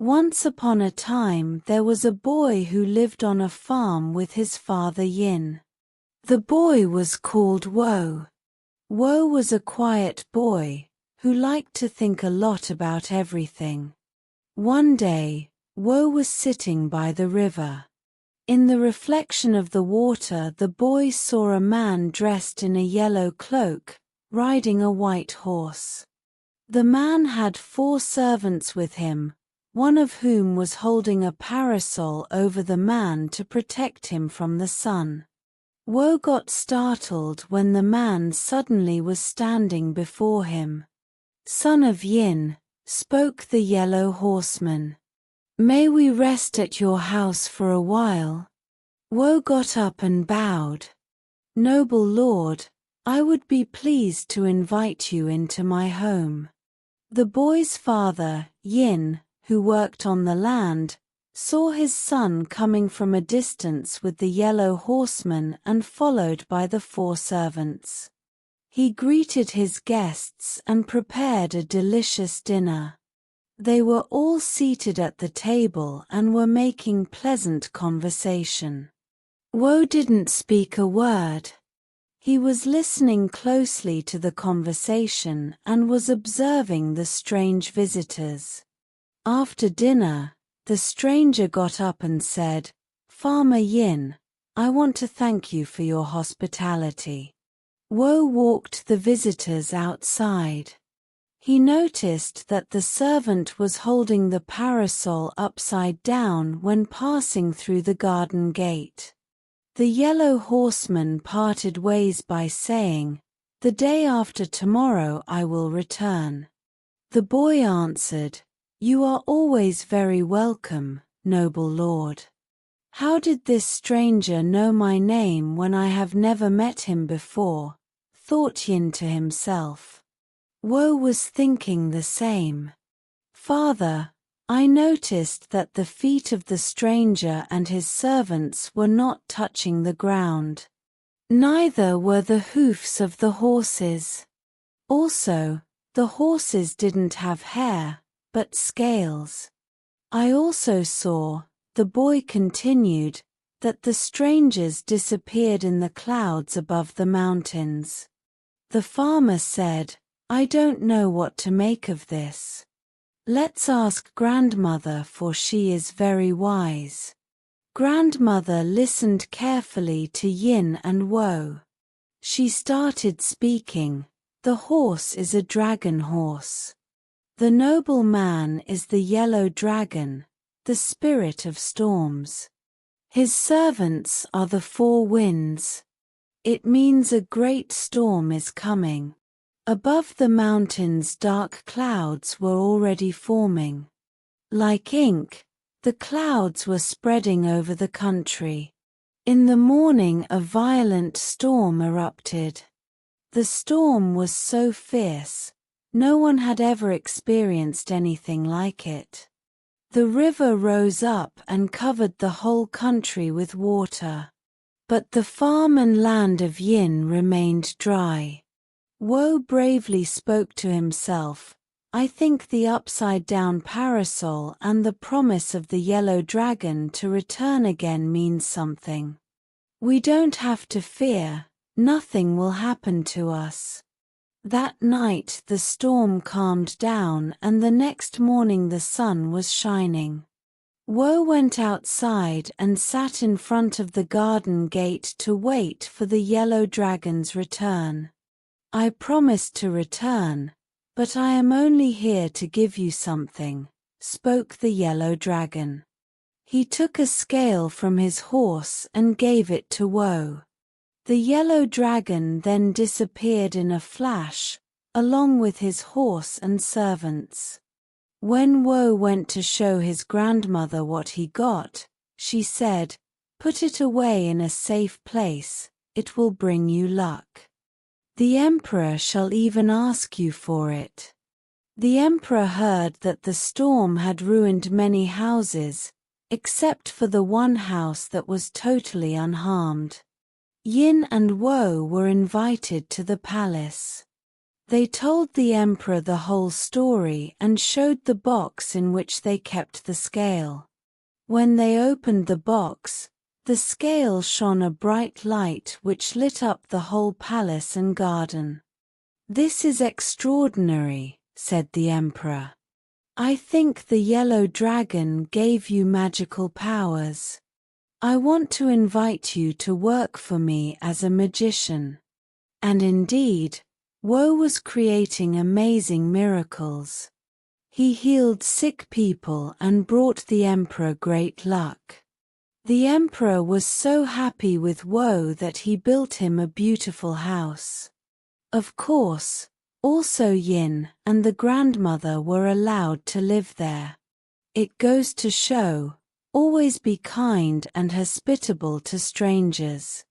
Once upon a time there was a boy who lived on a farm with his father Yin. The boy was called Wo. Wo was a quiet boy who liked to think a lot about everything. One day, Wo was sitting by the river. In the reflection of the water, the boy saw a man dressed in a yellow cloak, riding a white horse. The man had 4 servants with him, one of whom was holding a parasol over the man to protect him from the sun. Wo got startled when the man suddenly was standing before him. "Son of Yin," spoke the yellow horseman. "May we rest at your house for a while?" Wo got up and bowed. "Noble lord, I would be pleased to invite you into my home." The boy's father, Yin, who worked on the land, saw his son coming from a distance with the yellow horseman and followed by the 4 servants. He greeted his guests and prepared a delicious dinner. They were all seated at the table and were making pleasant conversation. Wo didn't speak a word. He was listening closely to the conversation and was observing the strange visitors. After dinner, the stranger got up and said, "Farmer Yin, I want to thank you for your hospitality." Wo walked the visitors outside. He noticed that the servant was holding the parasol upside down when passing through the garden gate. The yellow horseman parted ways by saying, "The day after tomorrow I will return." The boy answered, "You are always very welcome, noble lord." "How did this stranger know my name when I have never met him before?" thought Yin to himself. Wo was thinking the same. "Father, I noticed that the feet of the stranger and his servants were not touching the ground. Neither were the hoofs of the horses. Also, the horses didn't have hair, but scales. I also saw," the boy continued, "that the strangers disappeared in the clouds above the mountains." The farmer said, "I don't know what to make of this. Let's ask grandmother, for she is very wise." Grandmother listened carefully to Yin and Wo. She started speaking. "The horse is a dragon horse. The noble man is the yellow dragon, the spirit of storms. His servants are the 4 winds. It means a great storm is coming." Above the mountains dark clouds were already forming. Like ink, the clouds were spreading over the country. In the morning a violent storm erupted. The storm was so fierce, no one had ever experienced anything like it. The river rose up and covered the whole country with water. But the farm and land of Yin remained dry. Wo bravely spoke to himself, "I think the upside-down parasol and the promise of the yellow dragon to return again means something. We don't have to fear, nothing will happen to us." That night the storm calmed down and the next morning the sun was shining. Wo went outside and sat in front of the garden gate to wait for the yellow dragon's return. "I promised to return, but I am only here to give you something," spoke the yellow dragon. He took a scale from his horse and gave it to Wo. The yellow dragon then disappeared in a flash, along with his horse and servants. When Wo went to show his grandmother what he got, she said, "Put it away in a safe place, it will bring you luck. The emperor shall even ask you for it." The emperor heard that the storm had ruined many houses, except for the one house that was totally unharmed. Yin and Wo were invited to the palace. They told the emperor the whole story and showed the box in which they kept the scale. When they opened the box, the scale shone a bright light which lit up the whole palace and garden. "This is extraordinary," said the emperor. "I think the yellow dragon gave you magical powers. I want to invite you to work for me as a magician." And indeed, Woe was creating amazing miracles. He healed sick people and brought the emperor great luck. The emperor was so happy with Woe that he built him a beautiful house. Of course, also Yin and the grandmother were allowed to live there. It goes to show, always be kind and hospitable to strangers.